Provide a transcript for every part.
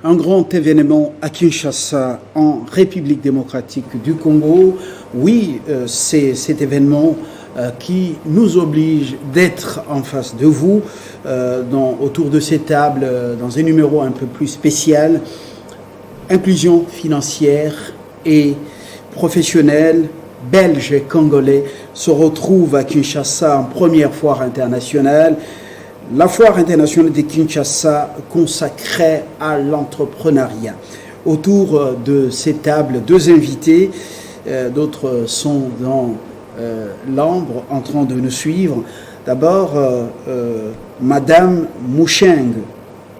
Un grand événement à Kinshasa, en République démocratique du Congo. Oui, c'est cet événement qui nous oblige d'être en face de vous, autour de cette table, dans un numéro un peu plus spécial. Inclusion financière et professionnelle, belges et congolais se retrouvent à Kinshasa en première foire internationale. La foire internationale de Kinshasa consacrée à l'entrepreneuriat. Autour de cette table, deux invités, d'autres sont dans l'ambre en train de nous suivre. D'abord, Madame Moucheng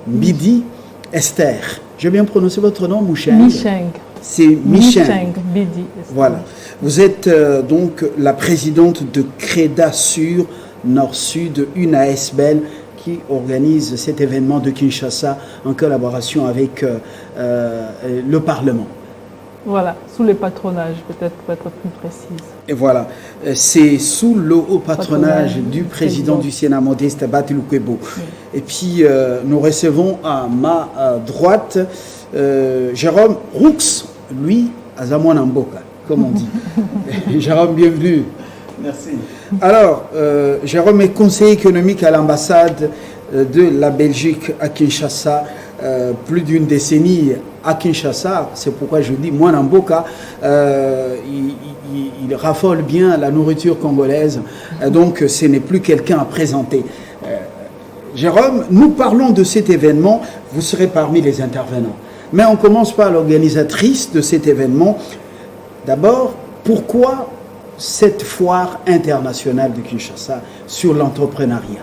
Mbidi Esther. J'ai bien prononcé votre nom, Moucheng? Micheng. C'est Micheng Mbidi. Voilà. Vous êtes donc la présidente de Creda Sur Nord-Sud, une ASBL qui organise cet événement de Kinshasa en collaboration avec le Parlement. Voilà, sous le patronage, peut-être pour être plus précise. Et voilà, c'est sous le haut patronage du président du Sénat, Modeste Baty Lukwebo. Oui. Et puis, nous recevons à ma droite Jérôme Roux, lui, à Zamouanamboka, comme on dit. Jérôme, bienvenue. Merci. Alors, Jérôme est conseiller économique à l'ambassade de la Belgique à Kinshasa, plus d'une décennie à Kinshasa. C'est pourquoi je dis, moi, Namboka, il raffole bien la nourriture congolaise, donc ce n'est plus quelqu'un à présenter. Jérôme, nous parlons de cet événement, vous serez parmi les intervenants. Mais on commence par l'organisatrice de cet événement. D'abord, pourquoi cette foire internationale de Kinshasa sur l'entrepreneuriat?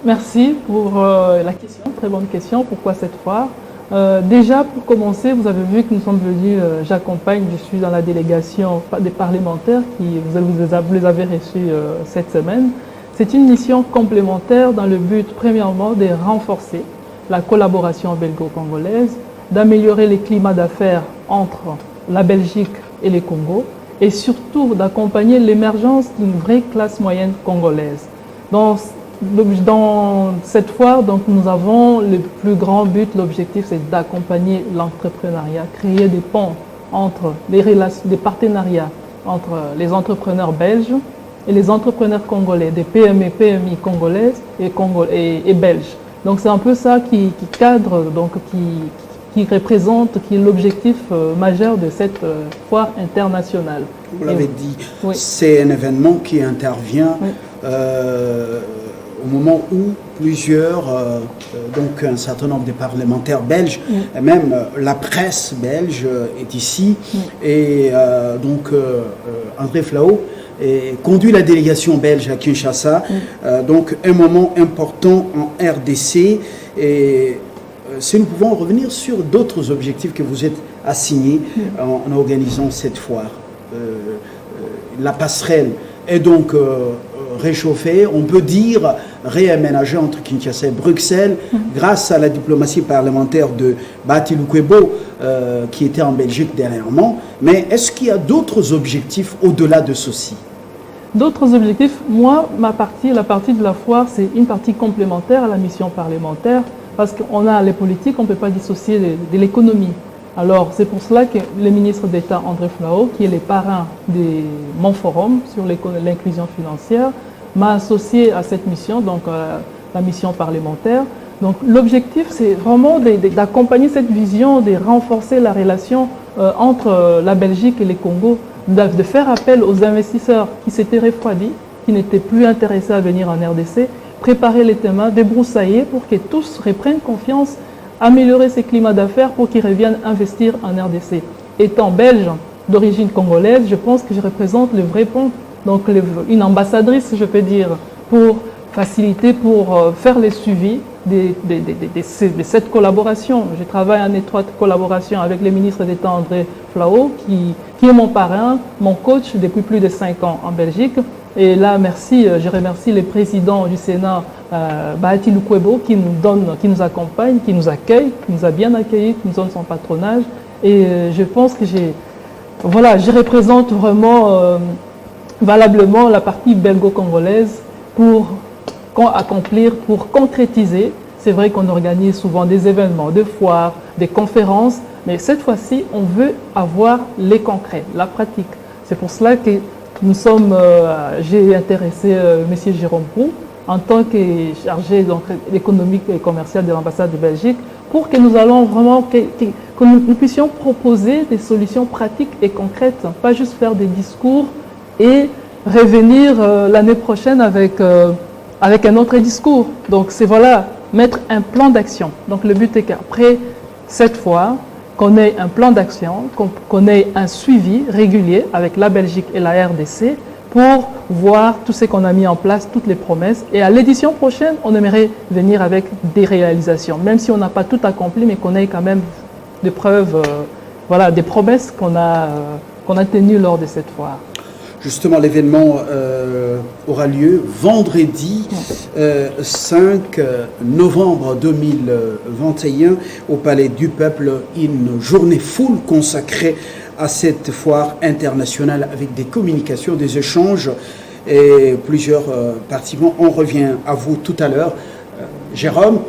Merci pour la question, très bonne question. Pourquoi cette foire? Déjà, pour commencer, vous avez vu que nous sommes venus, j'accompagne, je suis dans la délégation des parlementaires qui vous les avez reçus cette semaine. C'est une mission complémentaire dans le but, premièrement, de renforcer la collaboration belgo-congolaise, d'améliorer les climats d'affaires entre la Belgique et le Congo, et surtout d'accompagner l'émergence d'une vraie classe moyenne congolaise. Dans cette foire, donc, nous avons le plus grand but, l'objectif, c'est d'accompagner l'entrepreneuriat, créer des ponts entre des partenariats entre les entrepreneurs belges et les entrepreneurs congolais, des PME, PMI congolaises et belges. Donc c'est un peu ça qui cadre, donc qui représente, qui est l'objectif majeur de cette foire internationale. Vous l'avez dit, oui. C'est un événement qui intervient oui. Au moment où plusieurs, donc un certain nombre de parlementaires belges, oui. et même la presse belge est ici, oui. et donc André Flao conduit la délégation belge à Kinshasa, donc un moment important en RDC. Et si nous pouvons revenir sur d'autres objectifs que vous êtes assignés en organisant cette foire. La passerelle est donc réchauffée, on peut dire réaménagée entre Kinshasa et Bruxelles grâce à la diplomatie parlementaire de Baty Lukwebo qui était en Belgique dernièrement. Mais est-ce qu'il y a d'autres objectifs au-delà de ceci? D'autres objectifs, moi, la partie de la foire, c'est une partie complémentaire à la mission parlementaire, parce qu'on a les politiques, on ne peut pas dissocier de l'économie. Alors, c'est pour cela que le ministre d'État André Flao, qui est le parrain de mon forum sur l'inclusion financière, m'a associé à cette mission, donc la mission parlementaire. Donc, l'objectif, c'est vraiment d'accompagner cette vision, de renforcer la relation entre la Belgique et le Congo, de faire appel aux investisseurs qui s'étaient refroidis, qui n'étaient plus intéressés à venir en RDC, préparer les terrains, débroussailler pour que tous reprennent confiance, améliorer ces climats d'affaires pour qu'ils reviennent investir en RDC. Étant belge d'origine congolaise, je pense que je représente le vrai pont, donc une ambassadrice, je peux dire, pour faciliter, pour faire le suivi de cette collaboration. Je travaille en étroite collaboration avec le ministre d'État André Flao, qui est mon parrain, mon coach depuis plus de 5 ans en Belgique. Et là, je remercie le président du Sénat, Baty Lukwebo, qui nous accompagne, qui nous accueille, qui nous a bien accueillis, qui nous donne son patronage. Et je pense que je représente vraiment valablement la partie belgo-congolaise pour accomplir, pour concrétiser C'est vrai qu'on organise souvent des événements, des foires, des conférences, mais cette fois-ci, on veut avoir les concrets, la pratique. C'est pour cela que j'ai intéressé M. Jérôme Roux en tant que chargé économique et commercial de l'ambassade de Belgique pour que nous allons vraiment, que nous puissions proposer des solutions pratiques et concrètes, pas juste faire des discours et revenir l'année prochaine avec un autre discours. Donc c'est voilà, mettre un plan d'action. Donc le but est qu'après cette fois, qu'on ait un plan d'action, qu'on ait un suivi régulier avec la Belgique et la RDC pour voir tout ce qu'on a mis en place, toutes les promesses. Et à l'édition prochaine, on aimerait venir avec des réalisations, même si on n'a pas tout accompli, mais qu'on ait quand même des preuves, voilà, des promesses qu'on a tenues lors de cette foire. Justement, l'événement aura lieu vendredi 5 novembre 2021 au Palais du Peuple, une journée full consacrée à cette foire internationale avec des communications, des échanges et plusieurs participants. On revient à vous tout à l'heure. Jérôme,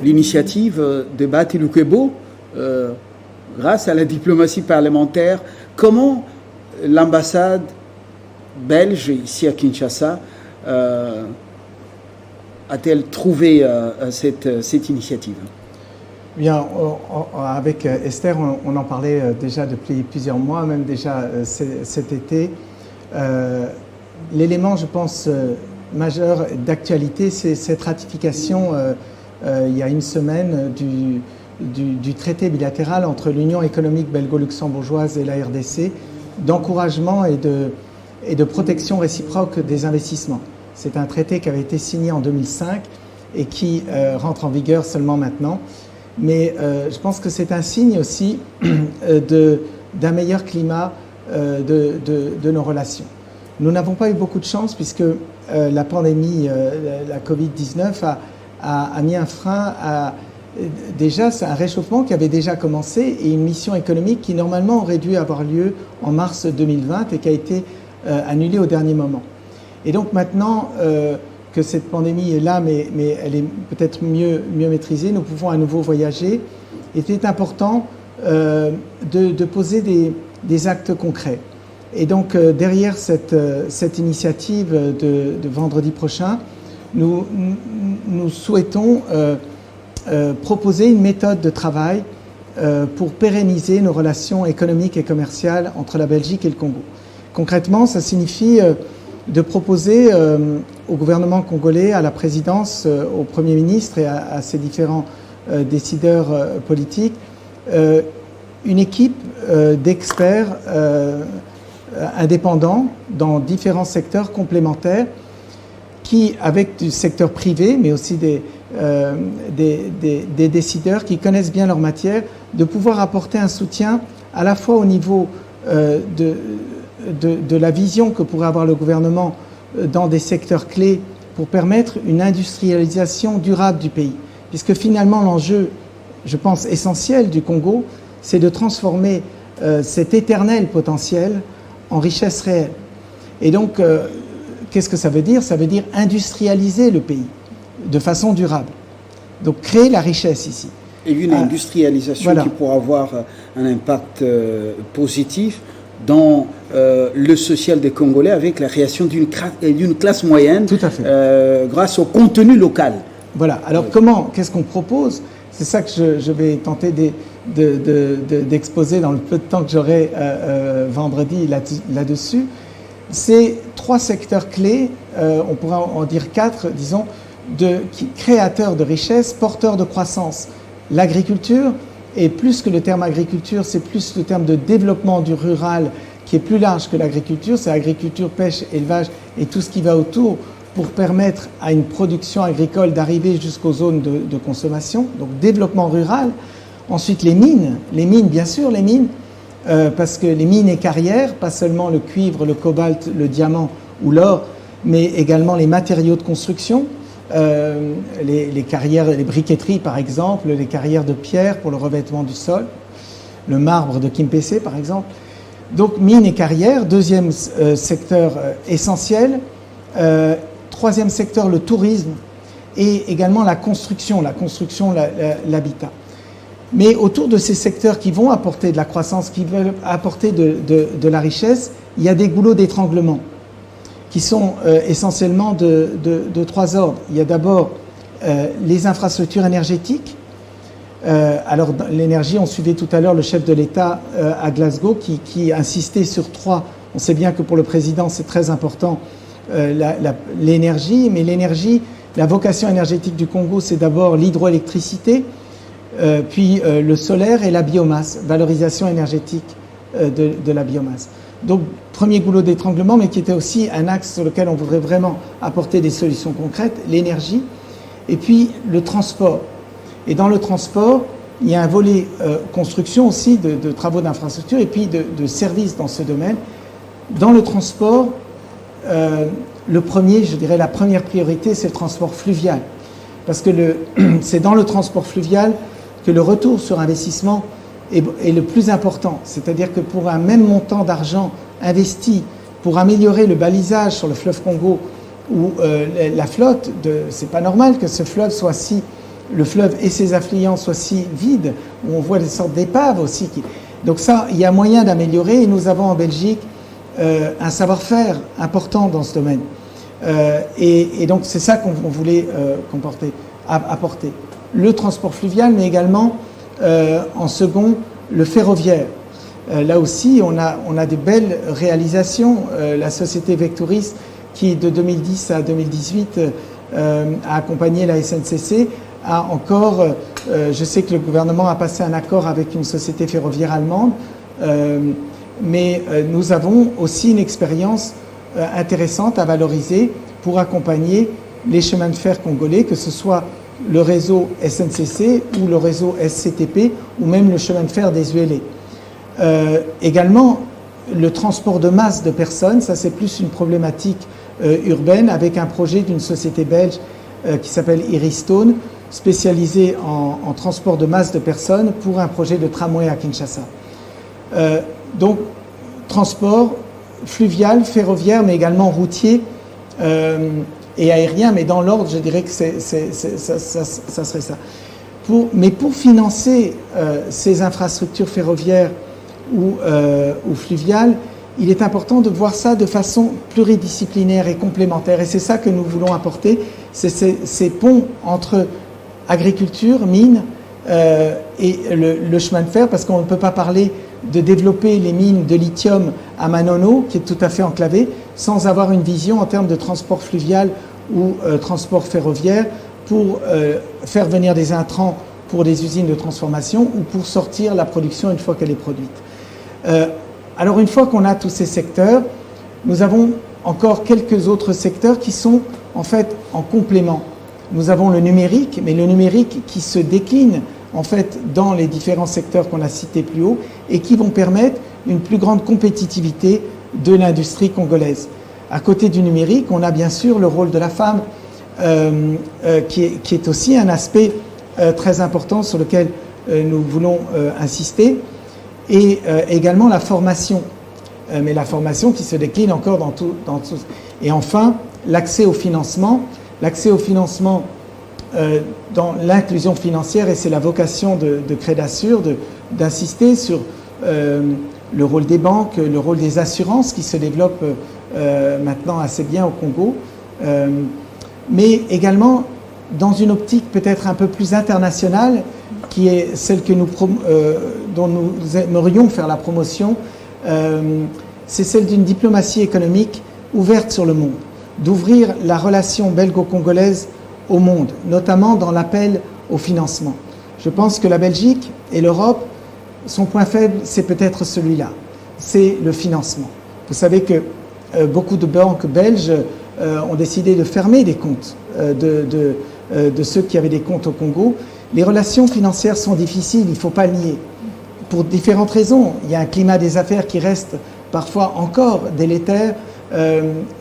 l'initiative de Bati Lukwebo, grâce à la diplomatie parlementaire, comment l'ambassade belge ici à Kinshasa a-t-elle trouvé cette initiative? Bien, avec Esther, on en parlait déjà depuis plusieurs mois, même déjà cet été. L'élément, je pense, majeur d'actualité, c'est cette ratification il y a une semaine du traité bilatéral entre l'Union économique belgo-luxembourgeoise et la RDC, d'encouragement et de protection réciproque des investissements. C'est un traité qui avait été signé en 2005 et qui rentre en vigueur seulement maintenant. Mais je pense que c'est un signe aussi d'un meilleur climat de nos relations. Nous n'avons pas eu beaucoup de chance puisque la pandémie, la Covid-19 a mis un frein à... Déjà, c'est un réchauffement qui avait déjà commencé et une mission économique qui normalement aurait dû avoir lieu en mars 2020 et qui a été annulée au dernier moment. Et donc maintenant que cette pandémie est là, mais elle est peut-être mieux maîtrisée, nous pouvons à nouveau voyager. Il était important de poser des actes concrets. Et donc derrière cette initiative de vendredi prochain, nous souhaitons proposer une méthode de travail pour pérenniser nos relations économiques et commerciales entre la Belgique et le Congo. Concrètement, ça signifie de proposer au gouvernement congolais, à la présidence, au Premier ministre et à ses différents décideurs politiques, une équipe d'experts indépendants dans différents secteurs complémentaires qui, avec du secteur privé, mais aussi des décideurs qui connaissent bien leur matière, de pouvoir apporter un soutien à la fois au niveau de la vision que pourrait avoir le gouvernement dans des secteurs clés pour permettre une industrialisation durable du pays. Puisque finalement l'enjeu, je pense, essentiel du Congo, c'est de transformer cet éternel potentiel en richesse réelle. Et donc, qu'est-ce que ça veut dire? Ça veut dire industrialiser le pays de façon durable. Donc créer la richesse ici. Et une industrialisation voilà, qui pourra avoir un impact positif dans le social des Congolais avec la création d'une classe moyenne. Tout à fait. Grâce au contenu local. Voilà. Alors qu'est-ce qu'on propose? C'est ça que je vais tenter d'exposer dans le peu de temps que j'aurai vendredi là-dessus. C'est 3 secteurs clés, on pourrait en dire 4, disons, créateurs de richesse, porteurs de croissance. L'agriculture, et plus que le terme agriculture, c'est plus le terme de développement du rural qui est plus large que l'agriculture. C'est agriculture, pêche, élevage et tout ce qui va autour pour permettre à une production agricole d'arriver jusqu'aux zones de consommation. Donc développement rural. Ensuite les mines, bien sûr les mines, parce que les mines et carrières, pas seulement le cuivre, le cobalt, le diamant ou l'or, mais également les matériaux de construction, les carrières, les briqueteries par exemple, les carrières de pierre pour le revêtement du sol, le marbre de Kimpese par exemple. Donc mines et carrières, deuxième secteur essentiel. Troisième secteur, le tourisme. et également la construction, l'habitat. Mais autour de ces secteurs qui vont apporter de la croissance, qui veulent apporter de la richesse, il y a des goulots d'étranglement qui sont essentiellement de trois ordres. Il y a d'abord les infrastructures énergétiques. Alors l'énergie, on suivait tout à l'heure le chef de l'État à Glasgow qui insistait sur trois. On sait bien que pour le président c'est très important l'énergie, mais l'énergie, la vocation énergétique du Congo, c'est d'abord l'hydroélectricité, puis le solaire et la biomasse, valorisation énergétique de la biomasse. Donc premier goulot d'étranglement, mais qui était aussi un axe sur lequel on voudrait vraiment apporter des solutions concrètes, l'énergie, et puis le transport. Et dans le transport, il y a un volet construction aussi de travaux d'infrastructure et puis de services dans ce domaine. Dans le transport, le premier, je dirais la première priorité, c'est le transport fluvial. Parce que c'est dans le transport fluvial que le retour sur investissement est le plus important. C'est-à-dire que pour un même montant d'argent investi pour améliorer le balisage sur le fleuve Congo ou la flotte, c'est pas normal que ce fleuve soit le fleuve et ses affluents soient si vides, où on voit des sortes d'épaves aussi. Donc ça, il y a moyen d'améliorer et nous avons en Belgique un savoir-faire important dans ce domaine. Et donc c'est ça qu'on voulait apporter. Le transport fluvial, mais également en second, le ferroviaire. Là aussi, on a des belles réalisations. La société Vectoris, qui de 2010 à 2018 a accompagné la SNCC, a encore, je sais que le gouvernement a passé un accord avec une société ferroviaire allemande, mais nous avons aussi une expérience intéressante à valoriser pour accompagner les chemins de fer congolais, que ce soit le réseau SNCC ou le réseau SCTP ou même le chemin de fer des ULA. Également, le transport de masse de personnes, ça c'est plus une problématique urbaine avec un projet d'une société belge qui s'appelle Iristone, spécialisée en transport de masse de personnes pour un projet de tramway à Kinshasa. Donc, transport fluvial, ferroviaire, mais également routier et aérien, mais dans l'ordre, je dirais que ça serait ça. Mais pour financer ces infrastructures ferroviaires ou fluviales, il est important de voir ça de façon pluridisciplinaire et complémentaire. Et c'est ça que nous voulons apporter, c'est ces ponts entre agriculture, mines et le chemin de fer, parce qu'on ne peut pas parler de développer les mines de lithium à Manono, qui est tout à fait enclavé, sans avoir une vision en termes de transport fluvial ou transport ferroviaire pour faire venir des intrants pour des usines de transformation ou pour sortir la production une fois qu'elle est produite. Alors une fois qu'on a tous ces secteurs, nous avons encore quelques autres secteurs qui sont en fait en complément. Nous avons le numérique, mais le numérique qui se décline en fait dans les différents secteurs qu'on a cités plus haut et qui vont permettre une plus grande compétitivité de l'industrie congolaise. À côté du numérique, on a bien sûr le rôle de la femme qui est aussi un aspect très important sur lequel nous voulons insister, et également la formation, mais la formation qui se décline encore dans tout. Et enfin, l'accès au financement. L'accès au financement dans l'inclusion financière, et c'est la vocation de Crédasur d'insister sur le rôle des banques, le rôle des assurances qui se développent maintenant assez bien au Congo, mais également dans une optique peut-être un peu plus internationale, qui est celle dont nous aimerions faire la promotion, c'est celle d'une diplomatie économique ouverte sur le monde, d'ouvrir la relation belgo-congolaise au monde, notamment dans l'appel au financement. Je pense que la Belgique et l'Europe, son point faible, c'est peut-être celui-là, c'est le financement. Vous savez que beaucoup de banques belges ont décidé de fermer des comptes de ceux qui avaient des comptes au Congo. Les relations financières sont difficiles, il ne faut pas le nier, pour différentes raisons. Il y a un climat des affaires qui reste parfois encore délétère,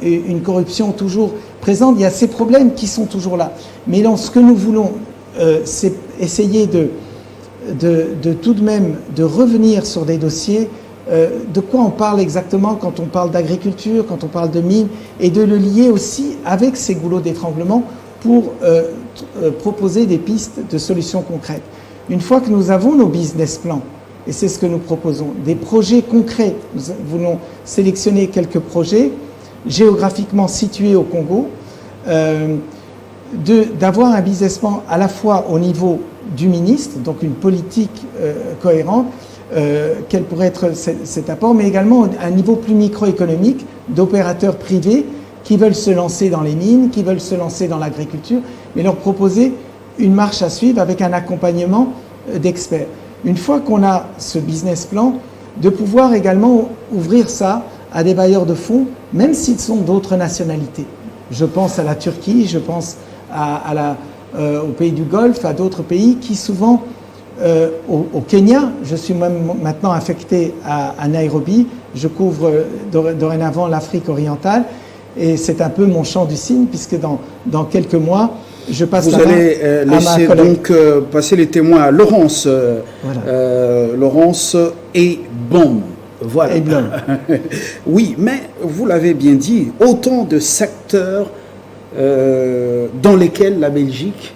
une corruption toujours présente, il y a ces problèmes qui sont toujours là. Mais ce que nous voulons, c'est essayer de tout de même de revenir sur des dossiers. De quoi on parle exactement quand on parle d'agriculture, quand on parle de mines, et de le lier aussi avec ces goulots d'étranglement pour proposer des pistes de solutions concrètes. Une fois que nous avons nos business plans, et c'est ce que nous proposons, des projets concrets, nous voulons sélectionner quelques projets géographiquement situés au Congo, d'avoir un business plan à la fois au niveau du ministre, donc une politique cohérente, quel pourrait être cet apport, mais également à un niveau plus microéconomique d'opérateurs privés qui veulent se lancer dans les mines, qui veulent se lancer dans l'agriculture, mais leur proposer une marche à suivre avec un accompagnement d'experts. Une fois qu'on a ce business plan, de pouvoir également ouvrir ça à des bailleurs de fonds, même s'ils sont d'autres nationalités. Je pense à la Turquie, je pense au pays du Golfe, à d'autres pays qui souvent, au Kenya, je suis même maintenant affecté à Nairobi, je couvre dorénavant l'Afrique orientale, et c'est un peu mon champ du cygne, puisque dans quelques mois, je passe Vous allez laisser donc passer les témoins à Laurence. Voilà. Laurence et Blom. Voilà. Et Blom. Oui, mais vous l'avez bien dit, autant de secteurs dans lesquels la Belgique,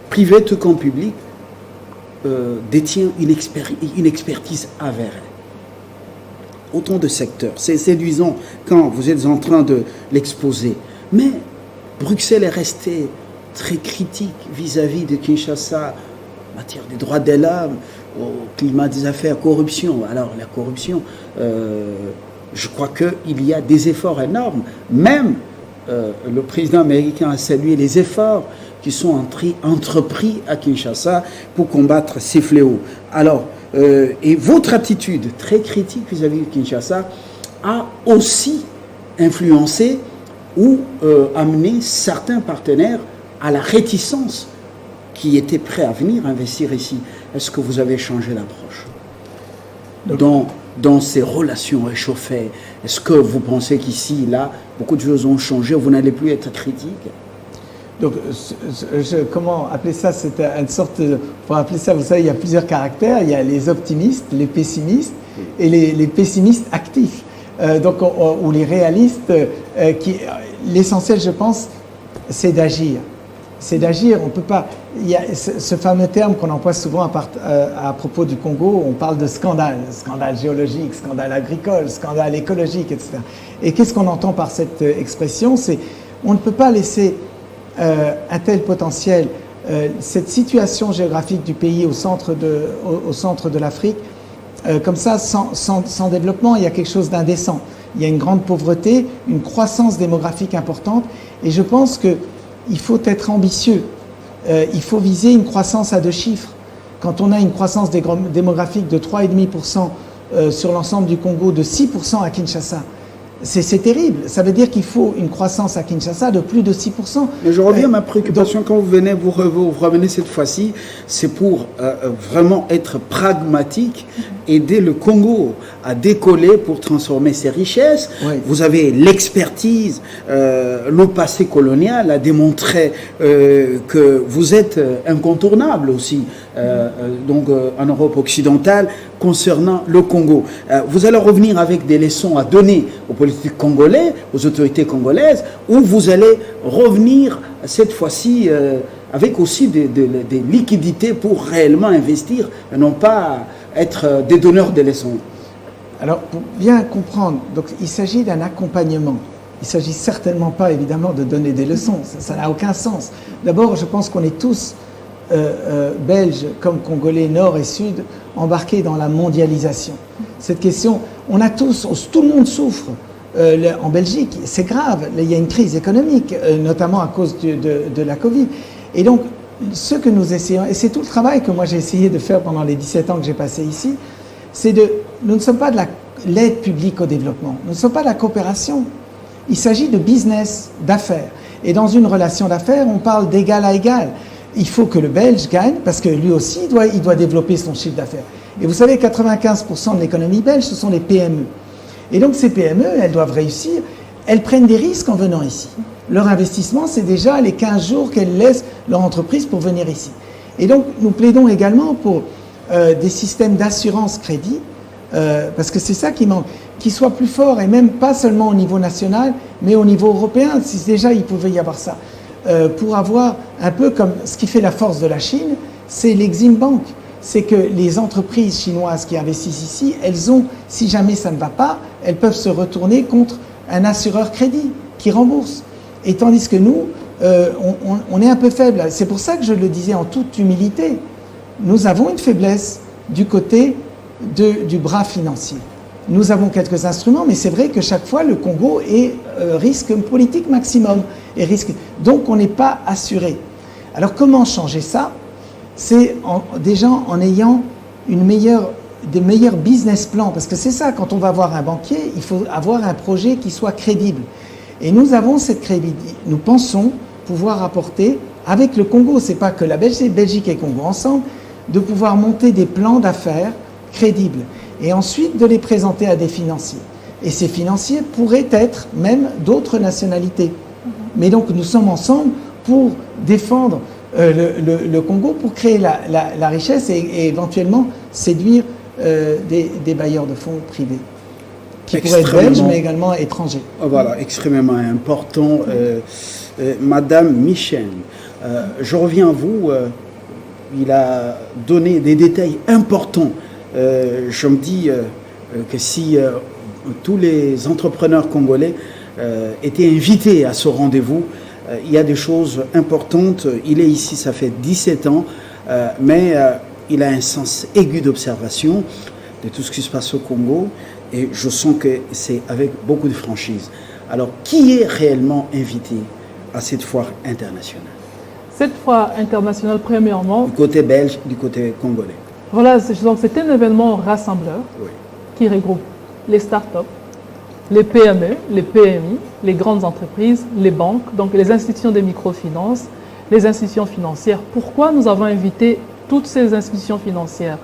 privée tout comme public, détient une expertise avérée. Autant de secteurs. C'est séduisant quand vous êtes en train de l'exposer. Mais Bruxelles est restée très critique vis-à-vis de Kinshasa en matière des droits de l'homme, au climat des affaires, corruption. Alors la corruption, je crois qu'il y a des efforts énormes. Même le président américain a salué les efforts qui sont entrepris à Kinshasa pour combattre ces fléaux. Alors, et votre attitude très critique vis-à-vis de Kinshasa a aussi influencé ou amené certains partenaires à la réticence qui étaient prêts à venir investir ici. Est-ce que vous avez changé l'approche dans ces relations échauffées? Est-ce que vous pensez qu'ici, là, beaucoup de choses ont changé, vous n'allez plus être critique? Donc, comment appeler ça? C'est une sorte, pour appeler ça, vous savez, il y a plusieurs caractères. Il y a les optimistes, les pessimistes et les pessimistes actifs. Ou les réalistes. L'essentiel, je pense, c'est d'agir. C'est d'agir. On peut pas. Il y a ce fameux terme qu'on emploie souvent à propos du Congo. On parle de scandale géologique, scandale agricole, scandale écologique, etc. Et qu'est-ce qu'on entend par cette expression? C'est on ne peut pas laisser un tel potentiel, cette situation géographique du pays au centre de l'Afrique, comme ça, sans développement, il y a quelque chose d'indécent. Il y a une grande pauvreté, une croissance démographique importante, et je pense qu'il faut être ambitieux. Il faut viser une croissance à 2 chiffres. Quand on a une croissance démographique de 3,5% sur l'ensemble du Congo, de 6% à Kinshasa, c'est terrible. Ça veut dire qu'il faut une croissance à Kinshasa de plus de 6%. Mais je reviens à ma préoccupation quand vous revenez cette fois-ci, c'est pour vraiment être pragmatique, aider le Congo à décoller pour transformer ses richesses. Oui. Vous avez l'expertise, le passé colonial a démontré que vous êtes incontournable aussi, en Europe occidentale concernant le Congo. Vous allez revenir avec des leçons à donner aux politiques congolais, aux autorités congolaises, ou vous allez revenir cette fois-ci avec aussi des liquidités pour réellement investir, et non pas être des donneurs de leçons. Alors, pour bien comprendre, donc, il s'agit d'un accompagnement. Il ne s'agit certainement pas, évidemment, de donner des leçons. Ça n'a aucun sens. D'abord, je pense qu'on est tous, Belges comme Congolais, Nord et Sud, embarqués dans la mondialisation. Cette question, tout le monde souffre. En Belgique, c'est grave. Il y a une crise économique, notamment à cause de la Covid. Et donc, ce que nous essayons, et c'est tout le travail que moi j'ai essayé de faire pendant les 17 ans que j'ai passé ici, nous ne sommes pas de l'aide publique au développement, nous ne sommes pas de la coopération. Il s'agit de business, d'affaires. Et dans une relation d'affaires, on parle d'égal à égal. Il faut que le Belge gagne, parce que lui aussi, il doit développer son chiffre d'affaires. Et vous savez, 95% de l'économie belge, ce sont les PME. Et donc ces PME, elles doivent réussir, elles prennent des risques en venant ici. Leur investissement, c'est déjà les 15 jours qu'elles laissent leur entreprise pour venir ici. Et donc, nous plaidons également pour des systèmes d'assurance crédit, parce que c'est ça qui manque, qui soient plus forts, et même pas seulement au niveau national, mais au niveau européen, si déjà il pouvait y avoir ça. pour avoir un peu comme ce qui fait la force de la Chine, c'est l'Exim Bank. C'est que les entreprises chinoises qui investissent ici, elles ont, si jamais ça ne va pas, elles peuvent se retourner contre un assureur crédit qui rembourse. Et tandis que nous, on est un peu faible. C'est pour ça que je le disais en toute humilité. Nous avons une faiblesse du côté du bras financier. Nous avons quelques instruments, mais c'est vrai que chaque fois, le Congo est risque politique maximum. Donc, on n'est pas assuré. Alors, comment changer ça? C'est déjà en ayant des meilleurs business plans. Parce que c'est ça, quand on va voir un banquier, il faut avoir un projet qui soit crédible. Et nous avons cette crédibilité. Nous pensons pouvoir apporter, avec le Congo, c'est pas que la Belgique et le Congo ensemble, de pouvoir monter des plans d'affaires crédibles. Et ensuite de les présenter à des financiers. Et ces financiers pourraient être même d'autres nationalités. Mais donc nous sommes ensemble pour défendre le Congo, pour créer la richesse et éventuellement séduire des bailleurs de fonds privés, qui pourraient être belges mais également étrangers. Voilà, extrêmement important. Madame Michel, je reviens à vous. Il a donné des détails importants. Je me dis que si tous les entrepreneurs congolais étaient invités à ce rendez-vous, il y a des choses importantes. Il est ici, ça fait 17 ans, mais il a un sens aigu d'observation de tout ce qui se passe au Congo, et je sens que c'est avec beaucoup de franchise. Alors, qui est réellement invité à cette foire internationale? Cette foire internationale, premièrement... Du côté belge, du côté congolais. Voilà, donc c'est un événement rassembleur qui regroupe les startups, les PME, les PMI, les grandes entreprises, les banques, donc les institutions de microfinance, les institutions financières. Pourquoi nous avons invité toutes ces institutions financières?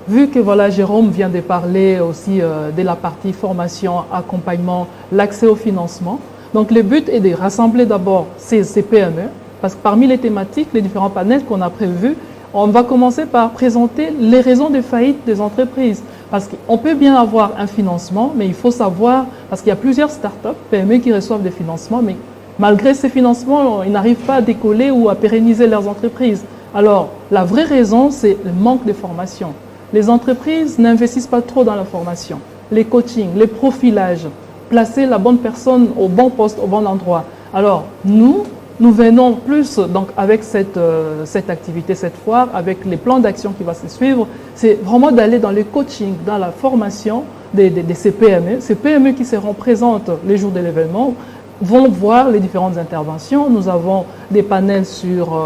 Vu que voilà, Jérôme vient de parler aussi de la partie formation, accompagnement, l'accès au financement. Donc le but est de rassembler d'abord ces PME, parce que parmi les thématiques, les différents panels qu'on a prévus, on va commencer par présenter les raisons de faillite des entreprises. Parce qu'on peut bien avoir un financement, mais il faut savoir, parce qu'il y a plusieurs startups, PME qui reçoivent des financements, mais malgré ces financements, ils n'arrivent pas à décoller ou à pérenniser leurs entreprises. Alors, la vraie raison, c'est le manque de formation. Les entreprises n'investissent pas trop dans la formation, les coachings, les profilages, placer la bonne personne au bon poste, au bon endroit. Alors, nous venons plus donc avec cette activité, cette foire, avec les plans d'action qui vont se suivre, c'est vraiment d'aller dans le coaching, dans la formation de ces PME. Ces PME qui seront présentes les jours de l'événement vont voir les différentes interventions. Nous avons des panels sur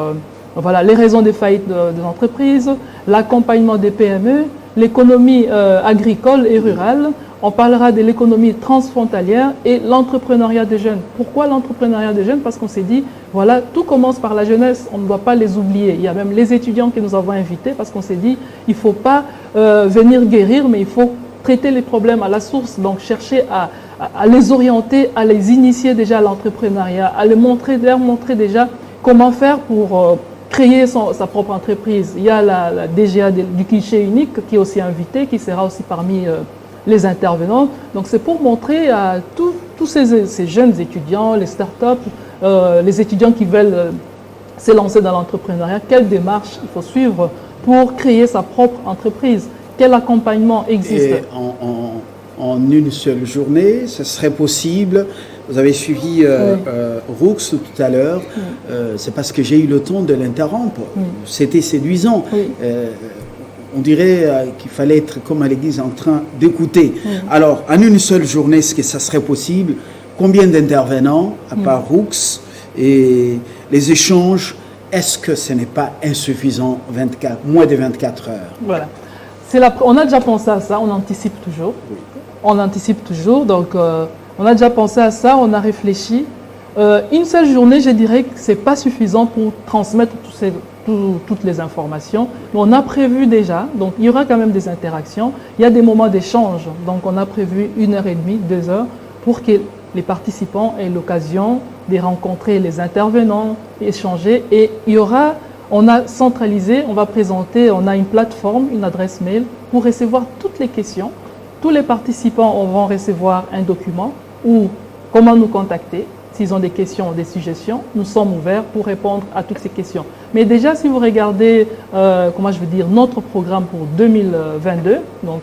voilà, les raisons des faillites des entreprises, l'accompagnement des PME, l'économie agricole et rurale. On parlera de l'économie transfrontalière et l'entrepreneuriat des jeunes. Pourquoi l'entrepreneuriat des jeunes? Parce qu'on s'est dit, voilà, tout commence par la jeunesse, on ne doit pas les oublier. Il y a même les étudiants que nous avons invités parce qu'on s'est dit, il ne faut pas venir guérir, mais il faut traiter les problèmes à la source. Donc chercher à les orienter, à les initier déjà à l'entrepreneuriat, à leur montrer déjà comment faire pour créer sa propre entreprise. Il y a la DGA du cliché unique qui est aussi invitée, qui sera aussi parmi les intervenants. Donc c'est pour montrer à tous ces jeunes étudiants, les startups, les étudiants qui veulent s'élancer dans l'entrepreneuriat, quelle démarche il faut suivre pour créer sa propre entreprise, quel accompagnement existe. Et en une seule journée, ce serait possible. Vous avez suivi Roux tout à l'heure, c'est parce que j'ai eu le temps de l'interrompre. C'était séduisant. On dirait qu'il fallait être, comme à l'église, en train d'écouter. Alors, en une seule journée, est-ce que ça serait possible? Combien d'intervenants, à part Roux, et les échanges, est-ce que ce n'est pas insuffisant, moins de 24 heures? Voilà. On a déjà pensé à ça, on anticipe toujours. On anticipe toujours, donc on a déjà pensé à ça, on a réfléchi. Une seule journée, je dirais que ce n'est pas suffisant pour transmettre toutes les informations. Mais on a prévu déjà, donc il y aura quand même des interactions. Il y a des moments d'échange, donc on a prévu 1h30, 2 heures, pour que les participants aient l'occasion de rencontrer les intervenants, échanger. Et il y aura, on a centralisé, on va présenter, on a une plateforme, une adresse mail pour recevoir toutes les questions. Tous les participants vont recevoir un document ou comment nous contacter, s'ils ont des questions, des suggestions, nous sommes ouverts pour répondre à toutes ces questions. Mais déjà, si vous regardez, notre programme pour 2022, donc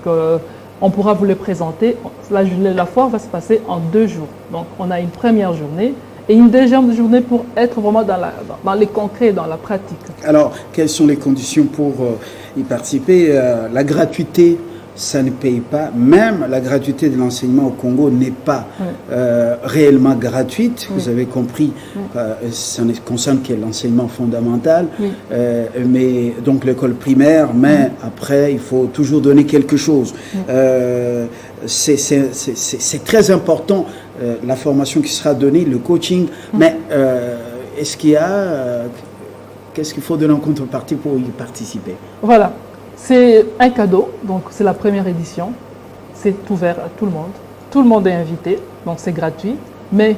on pourra vous le présenter. La foire va se passer en 2 jours. Donc, on a une première journée et une deuxième journée pour être vraiment dans les concrets, dans la pratique. Alors, quelles sont les conditions pour y participer? La gratuité, ça ne paye pas. Même la gratuité de l'enseignement au Congo n'est pas réellement gratuite. Vous avez compris, ça ne concerne que l'enseignement fondamental, mais donc l'école primaire, mais après, il faut toujours donner quelque chose. C'est très important, la formation qui sera donnée, le coaching, mais est-ce qu'il y a... qu'est-ce qu'il faut donner en contrepartie pour y participer? Voilà. C'est un cadeau, donc c'est la première édition, c'est ouvert à tout le monde est invité, donc c'est gratuit, mais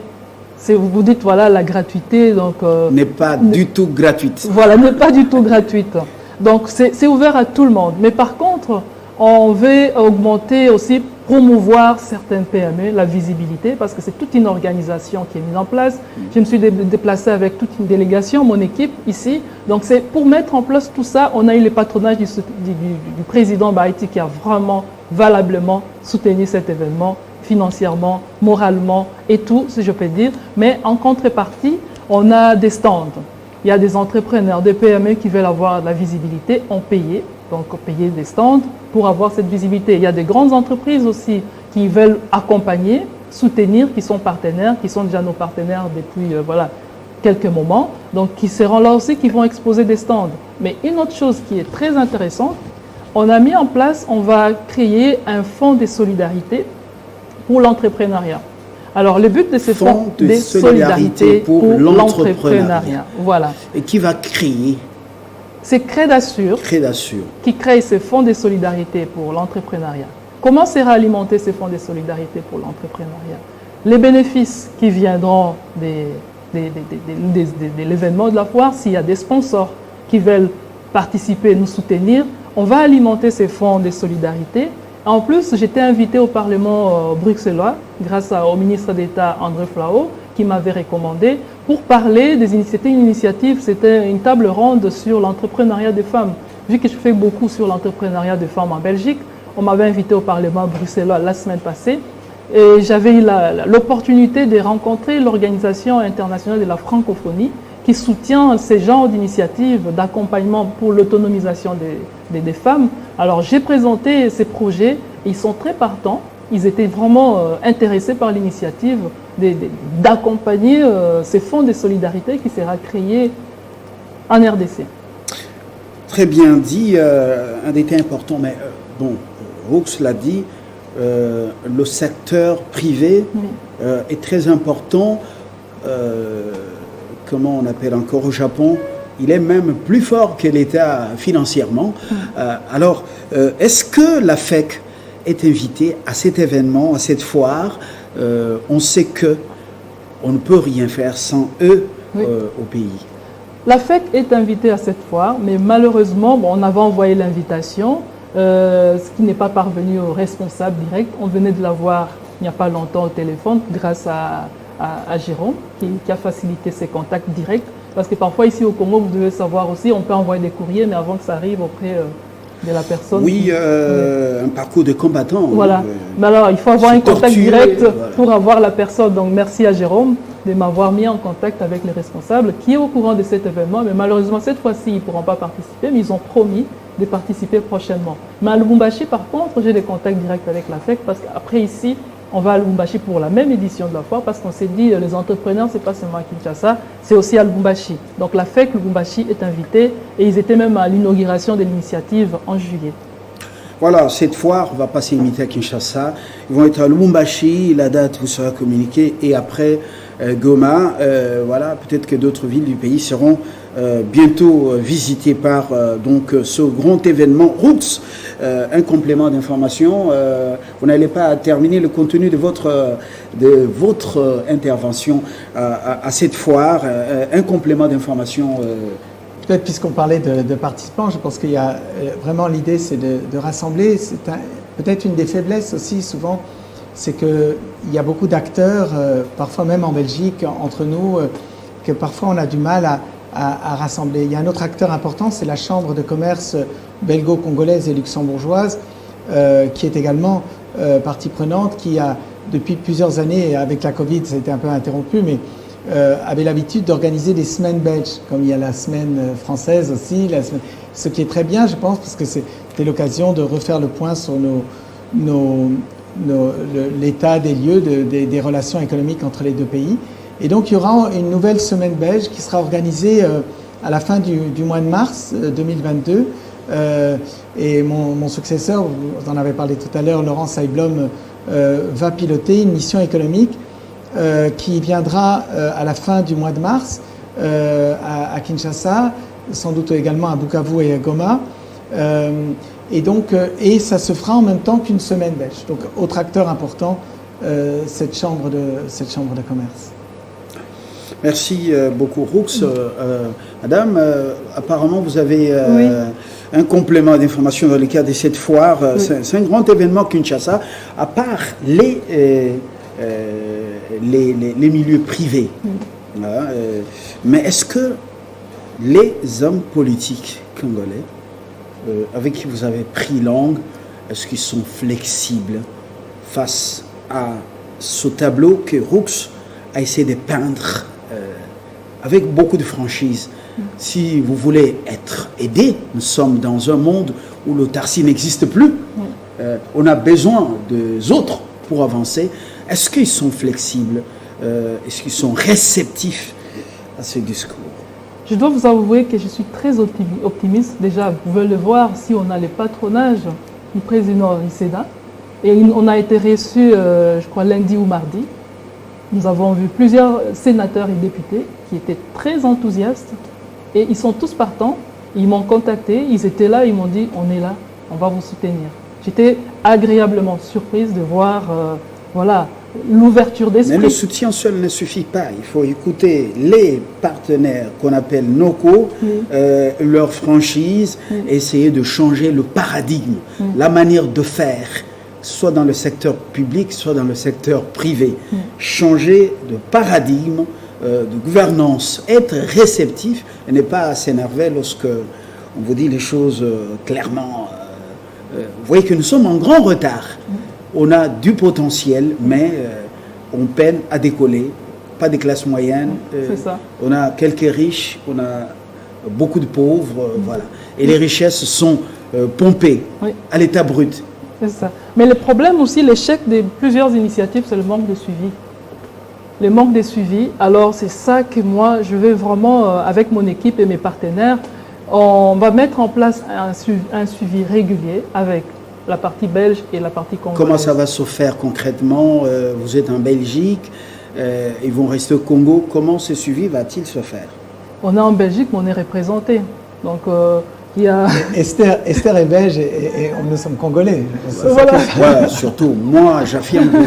vous dites voilà la gratuité donc n'est pas du tout gratuite. Voilà, n'est pas du tout gratuite, donc c'est ouvert à tout le monde, mais par contre on veut augmenter aussi, promouvoir certaines PME, la visibilité, parce que c'est toute une organisation qui est mise en place. Je me suis déplacée avec toute une délégation, mon équipe ici. Donc c'est pour mettre en place tout ça, on a eu le patronage du président Baïti qui a vraiment valablement soutenu cet événement, financièrement, moralement et tout, si je peux dire. Mais en contrepartie, on a des stands. Il y a des entrepreneurs, des PME qui veulent avoir de la visibilité, ont payé. Donc payer des stands pour avoir cette visibilité. Il y a des grandes entreprises aussi qui veulent accompagner, soutenir, qui sont partenaires, qui sont déjà nos partenaires depuis quelques moments, donc qui seront là aussi, qui vont exposer des stands. Mais une autre chose qui est très intéressante, on a mis en place, on va créer un fonds de solidarité pour l'entrepreneuriat. Alors le but de ce fonds de solidarité pour l'entrepreneuriat, voilà. Et qui va créer? C'est Crédassure qui crée ce fonds de solidarité pour l'entrepreneuriat. Comment sera alimenté ce fonds de solidarité pour l'entrepreneuriat? Les bénéfices qui viendront de l'événement de la foire, s'il y a des sponsors qui veulent participer, nous soutenir, on va alimenter ces fonds de solidarité. En plus, j'étais invité au Parlement bruxellois grâce au ministre d'État André Flao, qui m'avait recommandé pour parler des initiatives. C'était une table ronde sur l'entrepreneuriat des femmes. Vu que je fais beaucoup sur l'entrepreneuriat des femmes en Belgique, on m'avait invité au Parlement bruxellois la semaine passée et j'avais eu l'opportunité de rencontrer l'Organisation internationale de la francophonie qui soutient ces genres d'initiatives d'accompagnement pour l'autonomisation des femmes. Alors j'ai présenté ces projets, ils sont très partants. Ils étaient vraiment intéressés par l'initiative d'accompagner ces fonds de solidarité qui sera créé en RDC. Très bien dit, un détail important, mais Roux l'a dit, le secteur privé est très important. Comment on appelle encore au Japon? Il est même plus fort que l'État financièrement. Alors, est-ce que la FEC est invité à cet événement, à cette foire? On sait que on ne peut rien faire sans eux au pays. La FEC est invitée à cette foire, mais malheureusement, on avait envoyé l'invitation, ce qui n'est pas parvenu au responsable direct. On venait de la voir il n'y a pas longtemps au téléphone grâce à Jérôme qui a facilité ses contacts directs. Parce que parfois ici au Congo, vous devez savoir aussi, on peut envoyer des courriers, mais avant que ça arrive auprès de la personne. Oui, un parcours de combattant. Voilà. Mais alors, il faut avoir un contact direct pour avoir la personne. Donc, merci à Jérôme de m'avoir mis en contact avec les responsables qui est au courant de cet événement. Mais malheureusement, cette fois-ci, ils ne pourront pas participer, mais ils ont promis de participer prochainement. Mais à Lubumbashi, par contre, j'ai des contacts directs avec la FEC parce qu'après ici, on va à Lubumbashi pour la même édition de la foire parce qu'on s'est dit les entrepreneurs, c'est pas seulement à Kinshasa, c'est aussi à Lubumbashi. Donc la FEC Lubumbashi est invitée et ils étaient même à l'inauguration de l'initiative en juillet. Voilà, cette foire va pas s'imiter à Kinshasa. Ils vont être à Lubumbashi, la date vous sera communiquée et après Goma, voilà, peut-être que d'autres villes du pays seront bientôt visitées par donc ce grand événement Roots. Un complément d'information, vous n'allez pas terminer le contenu de votre intervention à cette foire, un complément d'information. Peut-être puisqu'on parlait de participants, je pense qu'il y a vraiment l'idée c'est de rassembler, c'est peut-être une des faiblesses aussi souvent c'est qu'il y a beaucoup d'acteurs, parfois même en Belgique, entre nous, que parfois on a du mal à rassembler. Il y a un autre acteur important, c'est la Chambre de commerce belgo-congolaise et luxembourgeoise, qui est également partie prenante, qui a depuis plusieurs années, et avec la Covid ça a été un peu interrompu, mais avait l'habitude d'organiser des semaines belges, comme il y a la semaine française aussi, ce qui est très bien, je pense, parce que c'était l'occasion de refaire le point sur l'état des lieux, des relations économiques entre les deux pays. Et donc il y aura une nouvelle semaine belge qui sera organisée à la fin du mois de mars 2022. Et mon successeur, vous en avez parlé tout à l'heure, Laurent Seiblom, va piloter une mission économique qui viendra à la fin du mois de mars à Kinshasa, sans doute également à Bukavu et à Goma. Et ça se fera en même temps qu'une semaine belge. Donc, autre acteur important, cette chambre de commerce. Merci beaucoup, Roux. Madame, apparemment, vous avez un complément d'information dans le cadre de cette foire. C'est un grand événement Kinshasa. À part les milieux privés. Mais est-ce que les hommes politiques congolais avec qui vous avez pris langue, est-ce qu'ils sont flexibles face à ce tableau que Roux a essayé de peindre avec beaucoup de franchise? Si vous voulez être aidé, nous sommes dans un monde où l'autarcie n'existe plus. On a besoin des autres pour avancer. Est-ce qu'ils sont flexibles? Est-ce qu'ils sont réceptifs à ce discours? Je dois vous avouer que je suis très optimiste. Déjà, vous pouvez le voir si on a le patronage du président Risséda. Et on a été reçu, je crois, lundi ou mardi. Nous avons vu plusieurs sénateurs et députés qui étaient très enthousiastes. Et ils sont tous partants. Ils m'ont contacté, ils étaient là, ils m'ont dit « on est là, on va vous soutenir ». J'étais agréablement surprise de voir l'ouverture d'esprit. Mais le soutien seul ne suffit pas. Il faut écouter les partenaires qu'on appelle NOCO, leur franchise, essayer de changer le paradigme, la manière de faire, soit dans le secteur public, soit dans le secteur privé. Changer de paradigme, de gouvernance, être réceptif et ne pas s'énerver lorsque on vous dit les choses clairement. Vous voyez que nous sommes en grand retard. On a du potentiel, mais on peine à décoller. Pas des classes moyennes. C'est ça. On a quelques riches, on a beaucoup de pauvres, voilà. Et les richesses sont pompées à l'état brut. C'est ça. Mais le problème aussi, l'échec de plusieurs initiatives, c'est le manque de suivi. Le manque de suivi, alors c'est ça que moi, je vais vraiment, avec mon équipe et mes partenaires, on va mettre en place un suivi régulier avec la partie belge et la partie congolaise. Comment ça va se faire concrètement? Vous êtes en Belgique, ils vont rester au Congo. Comment ce suivi va-t-il se faire? On est en Belgique, mais on est représenté. Donc, il y a... Esther est belge et nous sommes congolais. Voilà, surtout, moi, j'affirme que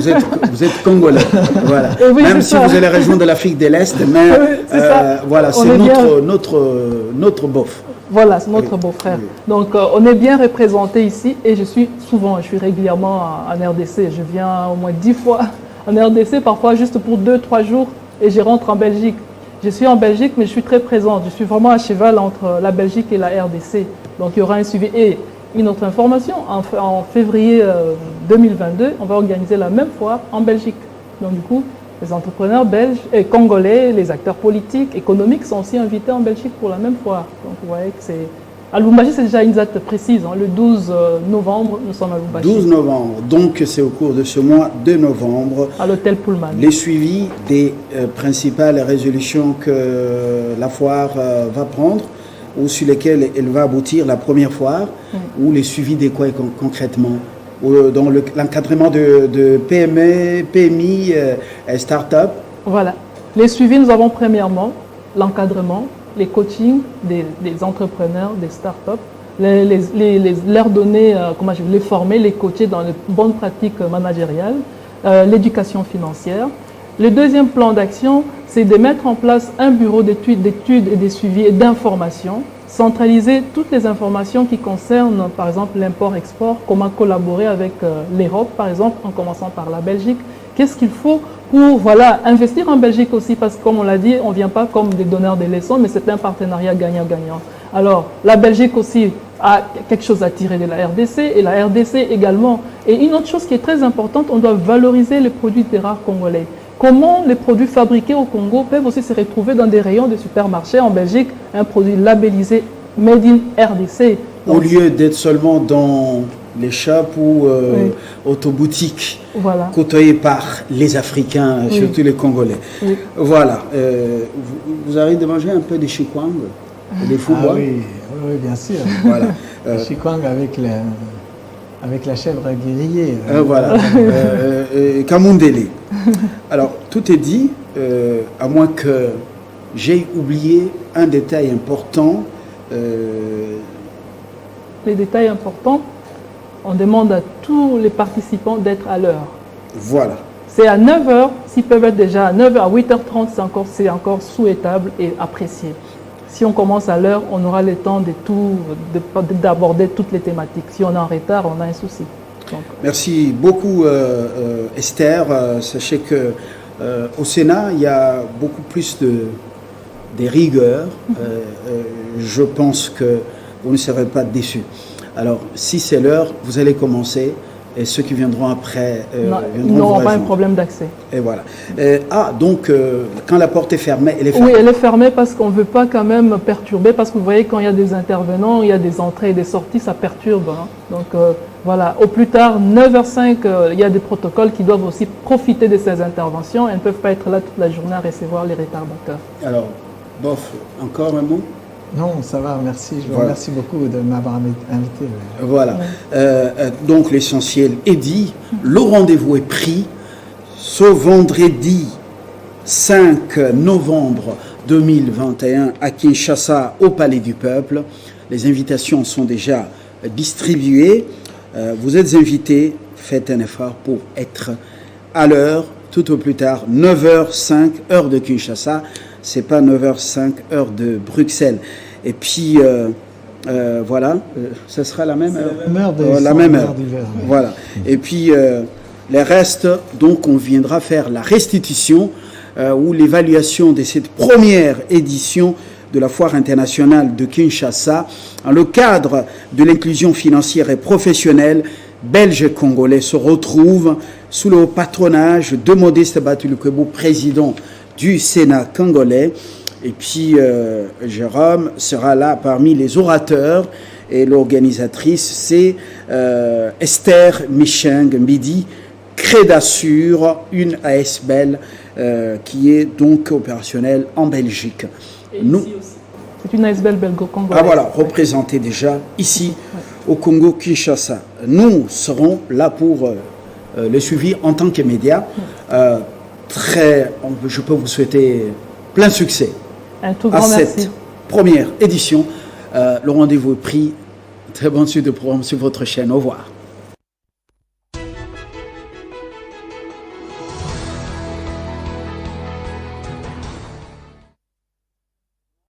vous êtes congolais. Voilà. Oui, même si vous allez rejoindre l'Afrique de l'Est, mais voilà, c'est notre beauf. Voilà, c'est notre beau-frère. Donc, on est bien représenté ici et je suis régulièrement en RDC. Je viens au moins 10 fois en RDC, parfois juste pour 2-3 jours et je rentre en Belgique. Je suis en Belgique, mais je suis très présente. Je suis vraiment à cheval entre la Belgique et la RDC. Donc, il y aura un suivi. Et une autre information, en février 2022, on va organiser la même foire en Belgique. Donc, du coup, les entrepreneurs belges et congolais, les acteurs politiques, économiques sont aussi invités en Belgique pour la même foire. Donc, vous voyez que c'est... À Lubumbashi, c'est déjà une date précise. Le 12 novembre, nous sommes à Lubumbashi. 12 novembre, donc c'est au cours de ce mois de novembre. À l'hôtel Pullman. Les suivis des principales résolutions que la foire va prendre ou sur lesquelles elle va aboutir la première foire, ou les suivis des quoi concrètement? Dans l'encadrement de PME, PMI, start-up. Voilà. Les suivis, nous avons premièrement l'encadrement, les coachings des entrepreneurs, des start-up, leur donner, les former, les coacher dans les bonnes pratiques managériales, l'éducation financière. Le deuxième plan d'action, c'est de mettre en place un bureau d'études et de suivi et d'information centraliser toutes les informations qui concernent, par exemple, l'import-export, comment collaborer avec l'Europe, par exemple, en commençant par la Belgique. Qu'est-ce qu'il faut pour investir en Belgique aussi, parce que comme on l'a dit, on ne vient pas comme des donneurs de leçons, mais c'est un partenariat gagnant-gagnant. Alors, la Belgique aussi a quelque chose à tirer de la RDC, et la RDC également. Et une autre chose qui est très importante, on doit valoriser les produits des rares congolais. Comment les produits fabriqués au Congo peuvent aussi se retrouver dans des rayons de supermarchés en Belgique, un produit labellisé Made in RDC. Au lieu d'être seulement dans les shops ou autoboutiques, côtoyés par les Africains, surtout les Congolais. Oui. Voilà. Vous arrivez de manger un peu de chikwang, des foubois? Oui, bien sûr. Voilà. Chikwang avec la chèvre grillée. Voilà. Kamundele. Alors, tout est dit, à moins que j'ai oublié un détail important. Les détails importants, on demande à tous les participants d'être à l'heure. Voilà. C'est à 9h, s'ils peuvent être déjà à 9h, à 8h30, c'est encore souhaitable et apprécié. Si on commence à l'heure, on aura le temps d'aborder toutes les thématiques. Si on est en retard, on a un souci. Donc. Merci beaucoup Esther. Sachez que au Sénat, il y a beaucoup plus de rigueur. Je pense que vous ne serez pas déçus. Alors, si c'est l'heure, vous allez commencer et ceux qui viendront après ils n'auront pas un problème d'accès. Et voilà. Donc, quand la porte est fermée, elle est fermée. Oui, elle est fermée parce qu'on ne veut pas quand même perturber, parce que vous voyez, quand il y a des intervenants, il y a des entrées et des sorties, ça perturbe. Hein. Donc, voilà. Au plus tard, 9h05, il y a des protocoles qui doivent aussi profiter de ces interventions. Elles ne peuvent pas être là toute la journée à recevoir les retardateurs. Alors, bof, encore un mot? Non, ça va, merci. Je vous remercie beaucoup de m'avoir invité. Voilà. Donc, l'essentiel est dit. Le rendez-vous est pris. Ce vendredi 5 novembre 2021 à Kinshasa, au Palais du Peuple. Les invitations sont déjà distribuées. Vous êtes invités. Faites un effort pour être à l'heure, tout au plus tard, 9h05, heure de Kinshasa. C'est pas 9h05, heure de Bruxelles. Et puis, voilà, ce sera la même heure. La même heure d'hiver. Voilà. Et puis, les restes, donc, on viendra faire la restitution ou l'évaluation de cette première édition de la Foire internationale de Kinshasa. Dans le cadre de l'inclusion financière et professionnelle, Belges et Congolais se retrouvent sous le patronage de Modeste Batulukwebo, président du Sénat congolais. Et puis, Jérôme sera là parmi les orateurs. Et l'organisatrice, c'est Esther Micheng Mbidi, Crédasure, une ASBEL qui est donc opérationnelle en Belgique. Et nous, ici aussi. C'est une ASBEL belgo-congolaise. Voilà, représentée déjà ici au Congo-Kinshasa. Nous serons là pour le suivi en tant que médias. Je peux vous souhaiter plein succès à cette première édition. Le rendez-vous est pris. Très bonne suite de programme sur votre chaîne. Au revoir.